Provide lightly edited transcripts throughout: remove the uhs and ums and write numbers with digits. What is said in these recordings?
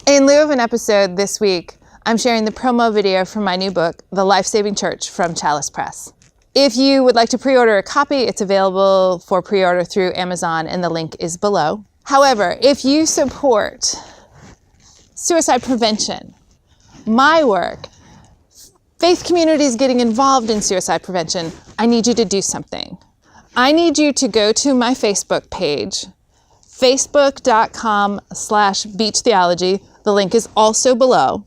In lieu of an episode this week, I'm sharing the promo video from my new book, The Lifesaving Church from Chalice Press. If you would like to pre-order a copy, it's available for pre-order through Amazon and the link is below. However, if you support suicide prevention, my work, faith communities getting involved in suicide prevention, I need you to do something. I need you to go to my Facebook page, facebook.com/beachtheology. The link is also below,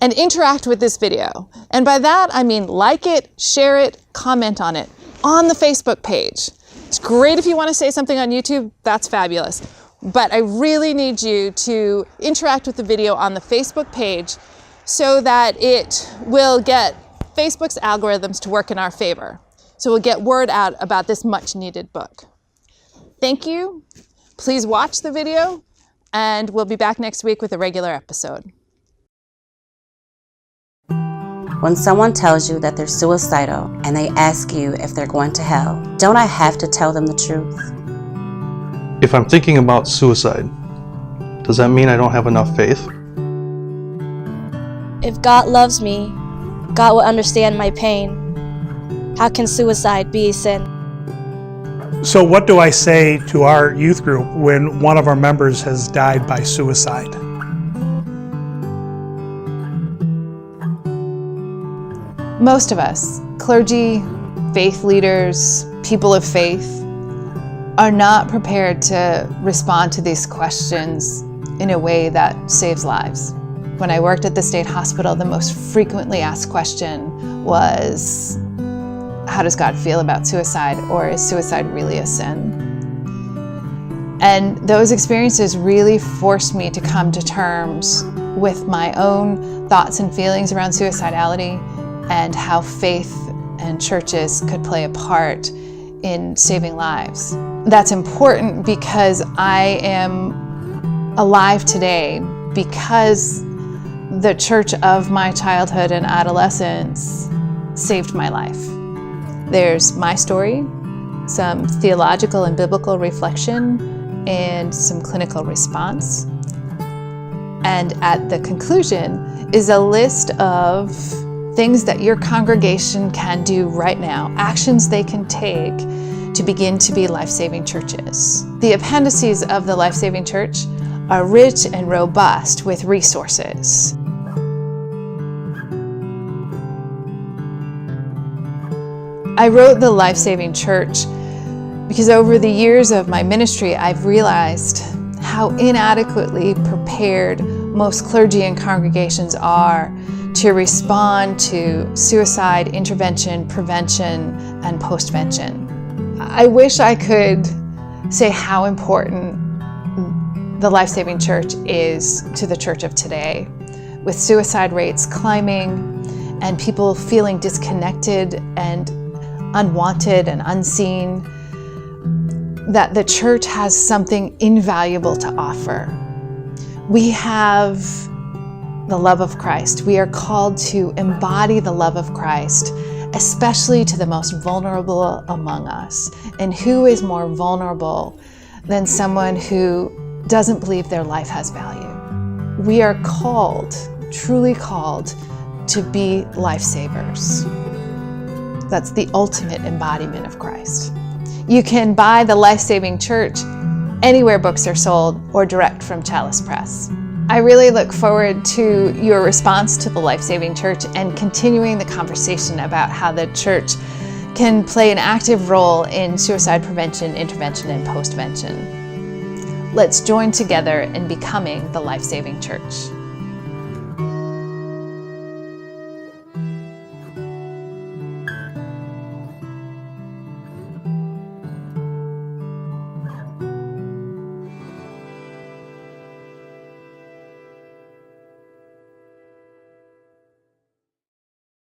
and interact with this video. And by that, I mean like it, share it, comment on it on the Facebook page. It's great if you want to say something on YouTube, that's fabulous. But I really need you to interact with the video on the Facebook page so that it will get Facebook's algorithms to work in our favor. So we'll get word out about this much needed book. Thank you. Please watch the video, and we'll be back next week with a regular episode. When someone tells you that they're suicidal and they ask you if they're going to hell, don't I have to tell them the truth? If I'm thinking about suicide, does that mean I don't have enough faith? If God loves me, God will understand my pain. How can suicide be a sin? So what do I say to our youth group when one of our members has died by suicide? Most of us, clergy, faith leaders, people of faith, are not prepared to respond to these questions in a way that saves lives. When I worked at the state hospital, the most frequently asked question was, how does God feel about suicide, or is suicide really a sin? And those experiences really forced me to come to terms with my own thoughts and feelings around suicidality and how faith and churches could play a part in saving lives. That's important because I am alive today because the church of my childhood and adolescence saved my life. There's my story, some theological and biblical reflection, and some clinical response. And at the conclusion is a list of things that your congregation can do right now, actions they can take to begin to be life-saving churches. The appendices of the Life-Saving Church are rich and robust with resources. I wrote the Life-Saving Church because over the years of my ministry, I've realized how inadequately prepared most clergy and congregations are to respond to suicide intervention, prevention, and postvention. I wish I could say how important the Life-Saving Church is to the church of today, with suicide rates climbing and people feeling disconnected and unwanted and unseen, that the church has something invaluable to offer. We have the love of Christ. We are called to embody the love of Christ, especially to the most vulnerable among us. And who is more vulnerable than someone who doesn't believe their life has value? We are called, truly called, to be lifesavers. That's the ultimate embodiment of Christ. You can buy the Life-Saving Church anywhere books are sold or direct from Chalice Press. I really look forward to your response to the Life-Saving Church and continuing the conversation about how the church can play an active role in suicide prevention, intervention, and postvention. Let's join together in becoming the Life-Saving Church.